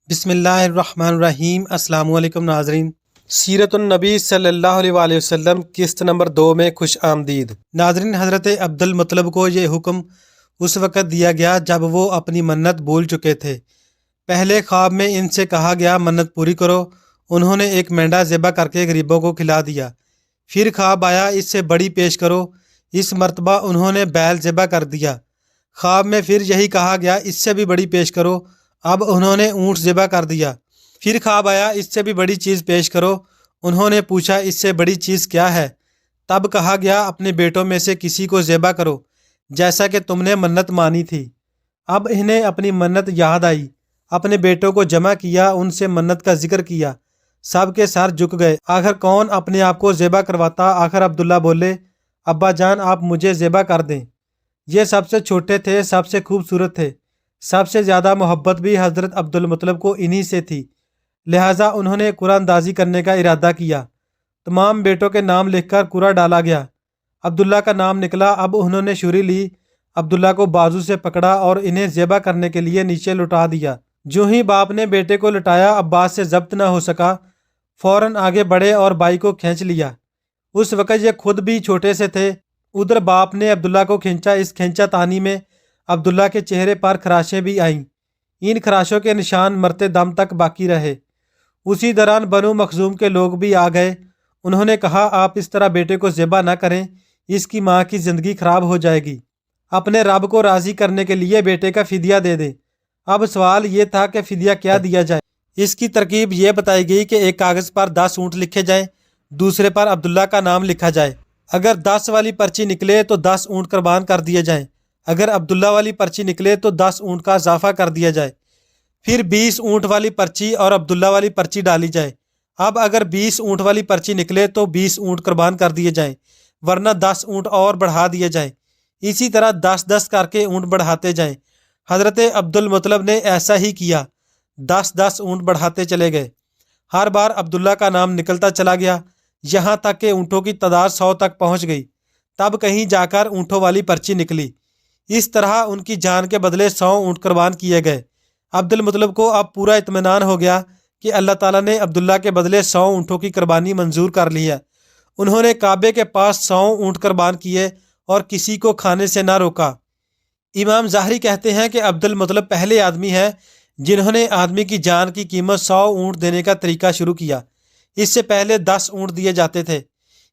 بسم اللہ الرحمن الرحیم۔ السلام علیکم ناظرین، سیرت النبی صلی اللہ علیہ وآلہ وسلم قسط نمبر 2 میں خوش آمدید۔ ناظرین، حضرت عبد المطلب کو یہ حکم اس وقت دیا گیا جب وہ اپنی منت بھول چکے تھے۔ پہلے خواب میں ان سے کہا گیا منت پوری کرو، انہوں نے ایک مینڈا ذبح کر کے غریبوں کو کھلا دیا۔ پھر خواب آیا اس سے بڑی پیش کرو، اس مرتبہ انہوں نے بیل ذبح کر دیا۔ خواب میں پھر یہی کہا گیا اس سے بھی بڑی پیش کرو، اب انہوں نے اونٹ ذبح کر دیا۔ پھر خواب آیا اس سے بھی بڑی چیز پیش کرو، انہوں نے پوچھا اس سے بڑی چیز کیا ہے؟ تب کہا گیا اپنے بیٹوں میں سے کسی کو ذبح کرو جیسا کہ تم نے منت مانی تھی۔ اب انہیں اپنی منت یاد آئی، اپنے بیٹوں کو جمع کیا، ان سے منت کا ذکر کیا، سب کے سر جھک گئے۔ آخر کون اپنے آپ کو ذبح کرواتا؟ آخر عبداللہ بولے ابا جان آپ مجھے ذبح کر دیں۔ یہ سب سے چھوٹے تھے، سب سے خوبصورت تھے، سب سے زیادہ محبت بھی حضرت عبد المطلب کو انہی سے تھی، لہٰذا انہوں نے قرآن اندازی کرنے کا ارادہ کیا۔ تمام بیٹوں کے نام لکھ کر قرعہ ڈالا گیا۔ عبداللہ کا نام نکلا۔ اب انہوں نے چھری لی، عبداللہ کو بازو سے پکڑا اور انہیں ذبح کرنے کے لیے نیچے لٹا دیا۔ جو ہی باپ نے بیٹے کو لٹایا، عباس سے ضبط نہ ہو سکا، فوراً آگے بڑھے اور بھائی کو کھینچ لیا۔ اس وقت یہ خود بھی چھوٹے سے تھے۔ ادھر باپ نے عبداللہ کو کھینچا۔ اس کھینچا تانی میں عبداللہ کے چہرے پر خراشیں بھی آئیں۔ ان خراشوں کے نشان مرتے دم تک باقی رہے۔ اسی دوران بنو مخزوم کے لوگ بھی آ گئے۔ انہوں نے کہا آپ اس طرح بیٹے کو ذبح نہ کریں، اس کی ماں کی زندگی خراب ہو جائے گی۔ اپنے رب کو راضی کرنے کے لیے بیٹے کا فدیہ دے دیں۔ اب سوال یہ تھا کہ فدیہ کیا دیا جائے۔ اس کی ترکیب یہ بتائی گئی کہ ایک کاغذ پر 10 اونٹ لکھے جائیں، دوسرے پر عبداللہ کا نام لکھا جائے۔ اگر 10 والی پرچی نکلے تو 10 اونٹ قربان کر دیے جائیں، اگر عبداللہ والی پرچی نکلے تو 10 اونٹ کا اضافہ کر دیا جائے۔ پھر 20 اونٹ والی پرچی اور عبداللہ والی پرچی ڈالی جائے۔ اب اگر 20 اونٹ والی پرچی نکلے تو 20 اونٹ قربان کر دیے جائیں، ورنہ 10 اونٹ اور بڑھا دیے جائیں۔ اسی طرح 10-10 کر کے اونٹ بڑھاتے جائیں۔ حضرت عبد المطلب نے ایسا ہی کیا، 10-10 اونٹ بڑھاتے چلے گئے۔ ہر بار عبداللہ کا نام نکلتا چلا گیا، یہاں تک کہ اونٹوں کی تعداد 100 تک پہنچ گئی۔ تب کہیں جا کر اونٹوں والی پرچی نکلی۔ اس طرح ان کی جان کے بدلے 100 اونٹ قربان کیے گئے۔ عبد المطلب کو اب پورا اطمینان ہو گیا کہ اللہ تعالیٰ نے عبداللہ کے بدلے 100 اونٹوں کی قربانی منظور کر لی ہے۔ انہوں نے کعبے کے پاس 100 اونٹ قربان کیے اور کسی کو کھانے سے نہ روکا۔ امام ظاہری کہتے ہیں کہ عبد المطلب پہلے آدمی ہیں جنہوں نے آدمی کی جان کی قیمت 100 اونٹ دینے کا طریقہ شروع کیا۔ اس سے پہلے 10 اونٹ دیے جاتے تھے۔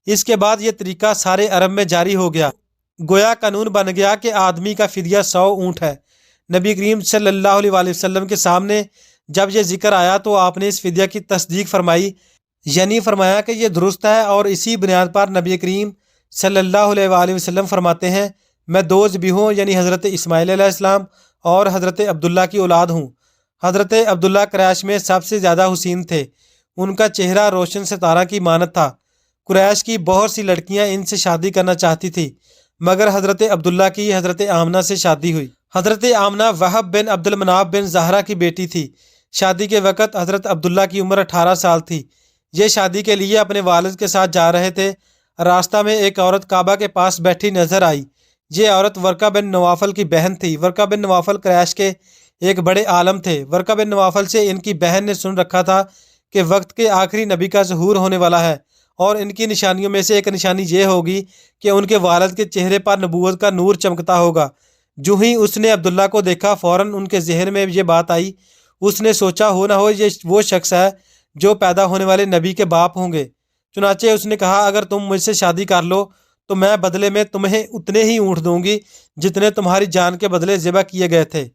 اس کے بعد یہ طریقہ سارے عرب میں جاری ہو گیا، گویا قانون بن گیا کہ آدمی کا فدیہ 100 اونٹ ہے۔ نبی کریم صلی اللہ علیہ وآلہ وسلم کے سامنے جب یہ ذکر آیا تو آپ نے اس فدیہ کی تصدیق فرمائی، یعنی فرمایا کہ یہ درست ہے، اور اسی بنیاد پر نبی کریم صلی اللہ علیہ وآلہ وسلم فرماتے ہیں میں 2 ذبیحوں یعنی حضرت اسماعیل علیہ السلام اور حضرت عبداللہ کی اولاد ہوں۔ حضرت عبداللہ قریش میں سب سے زیادہ حسین تھے، ان کا چہرہ روشن ستارہ کی مانند تھا۔ قریش کی بہت سی لڑکیاں ان سے شادی کرنا چاہتی تھی، مگر حضرت عبداللہ کی حضرت آمنہ سے شادی ہوئی۔ حضرت آمنہ وہب بن عبد المناف بن زہرہ کی بیٹی تھی۔ شادی کے وقت حضرت عبداللہ کی عمر 18 سال تھی۔ یہ شادی کے لیے اپنے والد کے ساتھ جا رہے تھے۔ راستہ میں ایک عورت کعبہ کے پاس بیٹھی نظر آئی۔ یہ عورت ورقہ بن نوافل کی بہن تھی۔ ورقہ بن نوافل قریش کے ایک بڑے عالم تھے۔ ورقہ بن نوافل سے ان کی بہن نے سن رکھا تھا کہ وقت کے آخری نبی کا ظہور ہونے والا ہے، اور ان کی نشانیوں میں سے ایک نشانی یہ ہوگی کہ ان کے والد کے چہرے پر نبوت کا نور چمکتا ہوگا۔ جو ہی اس نے عبداللہ کو دیکھا، فوراً ان کے ذہن میں یہ بات آئی۔ اس نے سوچا ہو نہ ہو یہ وہ شخص ہے جو پیدا ہونے والے نبی کے باپ ہوں گے۔ چنانچہ اس نے کہا اگر تم مجھ سے شادی کر لو تو میں بدلے میں تمہیں اتنے ہی اونٹ دوں گی جتنے تمہاری جان کے بدلے ذبح کیے گئے تھے۔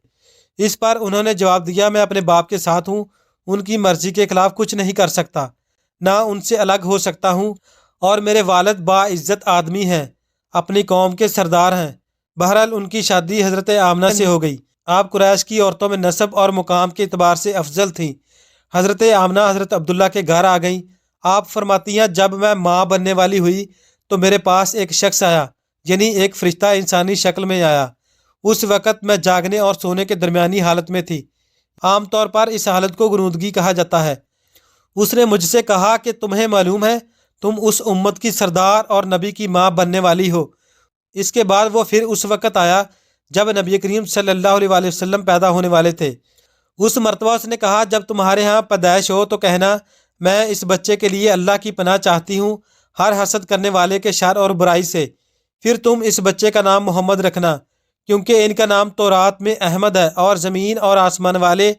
اس پر انہوں نے جواب دیا میں اپنے باپ کے ساتھ ہوں، ان کی مرضی کے خلاف کچھ نہیں کر سکتا، نہ ان سے الگ ہو سکتا ہوں، اور میرے والد باعزت آدمی ہیں، اپنی قوم کے سردار ہیں۔ بہرحال ان کی شادی حضرت آمنہ سے ہو گئی۔ آپ قریش کی عورتوں میں نسب اور مقام کے اعتبار سے افضل تھیں۔ حضرت آمنہ حضرت عبداللہ کے گھر آ گئیں۔ آپ فرماتی ہیں جب میں ماں بننے والی ہوئی تو میرے پاس ایک شخص آیا، یعنی ایک فرشتہ انسانی شکل میں آیا۔ اس وقت میں جاگنے اور سونے کے درمیانی حالت میں تھی۔ عام طور پر اس حالت کو غنودگی کہا جاتا ہے۔ اس نے مجھ سے کہا کہ تمہیں معلوم ہے تم اس امت کی سردار اور نبی کی ماں بننے والی ہو۔ اس کے بعد وہ پھر اس وقت آیا جب نبی کریم صلی اللہ علیہ وآلہ وسلم پیدا ہونے والے تھے۔ اس مرتبہ اس نے کہا جب تمہارے ہاں پیدائش ہو تو کہنا میں اس بچے کے لیے اللہ کی پناہ چاہتی ہوں ہر حسد کرنے والے کے شر اور برائی سے۔ پھر تم اس بچے کا نام محمد رکھنا، کیونکہ ان کا نام تورات میں احمد ہے اور زمین اور آسمان والے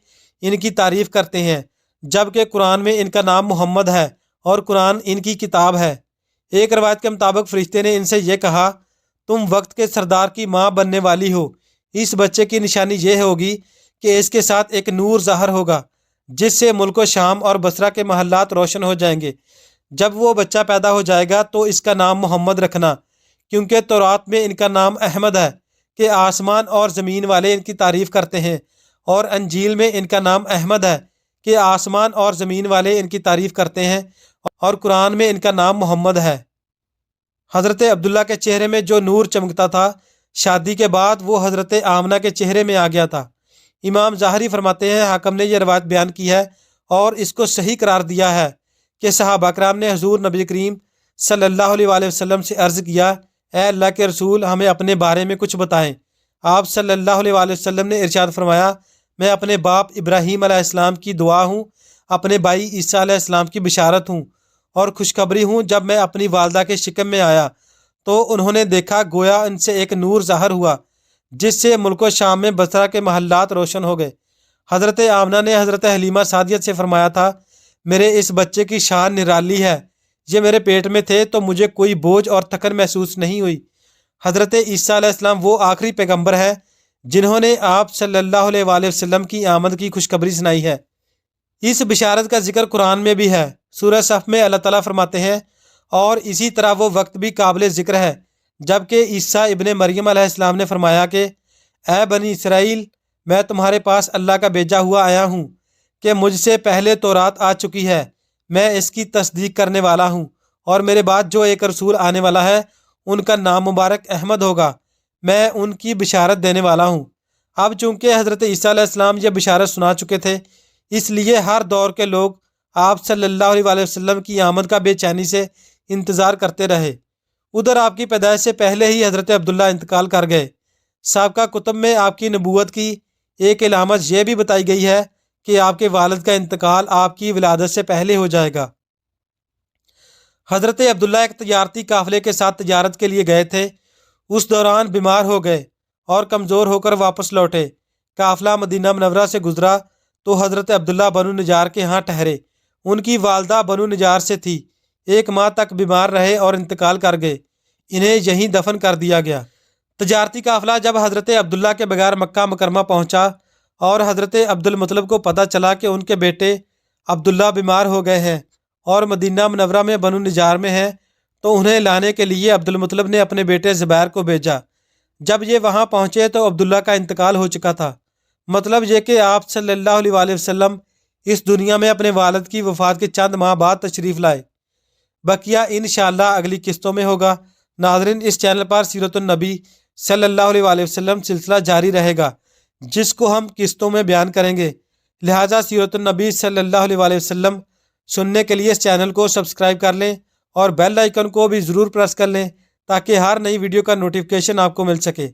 ان کی تعریف کرتے ہیں، جبکہ قرآن میں ان کا نام محمد ہے اور قرآن ان کی کتاب ہے۔ ایک روایت کے مطابق فرشتے نے ان سے یہ کہا تم وقت کے سردار کی ماں بننے والی ہو، اس بچے کی نشانی یہ ہوگی کہ اس کے ساتھ ایک نور ظاہر ہوگا جس سے ملک و شام اور بصرہ کے محلات روشن ہو جائیں گے۔ جب وہ بچہ پیدا ہو جائے گا تو اس کا نام محمد رکھنا، کیونکہ تورات میں ان کا نام احمد ہے کہ آسمان اور زمین والے ان کی تعریف کرتے ہیں، اور انجیل میں ان کا نام احمد ہے کہ آسمان اور زمین والے ان کی تعریف کرتے ہیں، اور قرآن میں ان کا نام محمد ہے۔ حضرت عبداللہ کے چہرے میں جو نور چمکتا تھا شادی کے بعد وہ حضرت آمنہ کے چہرے میں آ گیا تھا۔ امام ظاہری فرماتے ہیں حاکم نے یہ روایت بیان کی ہے اور اس کو صحیح قرار دیا ہے کہ صحابہ کرام نے حضور نبی کریم صلی اللہ علیہ وآلہ وسلم سے عرض کیا اے اللہ کے رسول ہمیں اپنے بارے میں کچھ بتائیں۔ آپ صلی اللہ علیہ وآلہ وسلم نے ارشاد فرمایا میں اپنے باپ ابراہیم علیہ السلام کی دعا ہوں، اپنے بھائی عیسیٰ علیہ السلام کی بشارت ہوں اور خوشخبری ہوں۔ جب میں اپنی والدہ کے شکم میں آیا تو انہوں نے دیکھا گویا ان سے ایک نور ظاہر ہوا جس سے ملک و شام میں بصرہ کے محلات روشن ہو گئے۔ حضرت آمنہ نے حضرت حلیمہ سعدیہ سے فرمایا تھا میرے اس بچے کی شان نرالی ہے، یہ میرے پیٹ میں تھے تو مجھے کوئی بوجھ اور تھکن محسوس نہیں ہوئی۔ حضرت عیسیٰ علیہ السلام وہ آخری پیغمبر ہے جنہوں نے آپ صلی اللہ علیہ وآلہ وسلم کی آمد کی خوشخبری سنائی ہے۔ اس بشارت کا ذکر قرآن میں بھی ہے۔ سورہ صف میں اللہ تعالیٰ فرماتے ہیں اور اسی طرح وہ وقت بھی قابل ذکر ہے جبکہ عیسیٰ ابن مریم علیہ السلام نے فرمایا کہ اے بنی اسرائیل میں تمہارے پاس اللہ کا بھیجا ہوا آیا ہوں کہ مجھ سے پہلے تورات آ چکی ہے، میں اس کی تصدیق کرنے والا ہوں، اور میرے بعد جو ایک رسول آنے والا ہے ان کا نام مبارک احمد ہوگا، میں ان کی بشارت دینے والا ہوں۔ اب چونکہ حضرت عیسیٰ علیہ السلام یہ بشارت سنا چکے تھے اس لیے ہر دور کے لوگ آپ صلی اللہ علیہ وآلہ وسلم کی آمد کا بے چینی سے انتظار کرتے رہے۔ ادھر آپ کی پیدائش سے پہلے ہی حضرت عبداللہ انتقال کر گئے۔ سابقہ کتب میں آپ کی نبوت کی ایک علامت یہ بھی بتائی گئی ہے کہ آپ کے والد کا انتقال آپ کی ولادت سے پہلے ہو جائے گا۔ حضرت عبداللہ ایک تجارتی قافلے کے ساتھ تجارت کے لیے گئے تھے، اس دوران بیمار ہو گئے اور کمزور ہو کر واپس لوٹے۔ قافلہ مدینہ منورہ سے گزرا تو حضرت عبداللہ بنو نجار کے ہاں ٹھہرے۔ ان کی والدہ بنو نجار سے تھی، 1 ماہ تک بیمار رہے اور انتقال کر گئے، انہیں یہیں دفن کر دیا گیا۔ تجارتی قافلہ جب حضرت عبداللہ کے بغیر مکہ مکرمہ پہنچا اور حضرت عبد المطلب کو پتہ چلا کہ ان کے بیٹے عبداللہ بیمار ہو گئے ہیں اور مدینہ منورہ میں بنو نجار میں ہیں تو انہیں لانے کے لیے عبد المطلب نے اپنے بیٹے زبیر کو بھیجا۔ جب یہ وہاں پہنچے تو عبداللہ کا انتقال ہو چکا تھا، مطلب یہ کہ آپ صلی اللہ علیہ وآلہ وسلم اس دنیا میں اپنے والد کی وفات کے چند ماہ بعد تشریف لائے۔ بقیہ انشاءاللہ اگلی قسطوں میں ہوگا۔ ناظرین اس چینل پر سیرت النبی صلی اللہ علیہ وآلہ وسلم سلسلہ جاری رہے گا جس کو ہم قسطوں میں بیان کریں گے، لہٰذا سیرت النبی صلی اللہ علیہ وآلہ وسلم سننے کے لیے اس چینل کو سبسکرائب کر لیں اور بیل آئیکن کو بھی ضرور پریس کر لیں تاکہ ہر نئی ویڈیو کا نوٹیفیکیشن آپ کو مل سکے،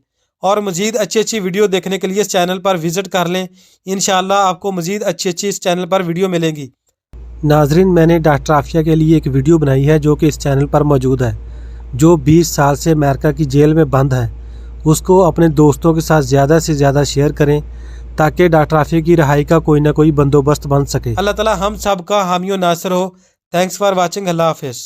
اور مزید اچھی ویڈیو دیکھنے کے لیے اس چینل پر وزٹ کر لیں۔ انشاءاللہ آپ کو مزید اچھی اس چینل پر ویڈیو ملیں گی۔ ناظرین میں نے ڈاکٹر عافیہ کے لیے ایک ویڈیو بنائی ہے جو کہ اس چینل پر موجود ہے، جو 20 سال سے امریکہ کی جیل میں بند ہے، اس کو اپنے دوستوں کے ساتھ زیادہ سے زیادہ شیئر کریں تاکہ ڈاکٹر عافیہ کی رہائی کا کوئی نہ کوئی بندوبست بن سکے۔ اللہ تعالی ہم سب کا حامی و ناصر ہو۔ Thanks for watching. اللہ حافظ۔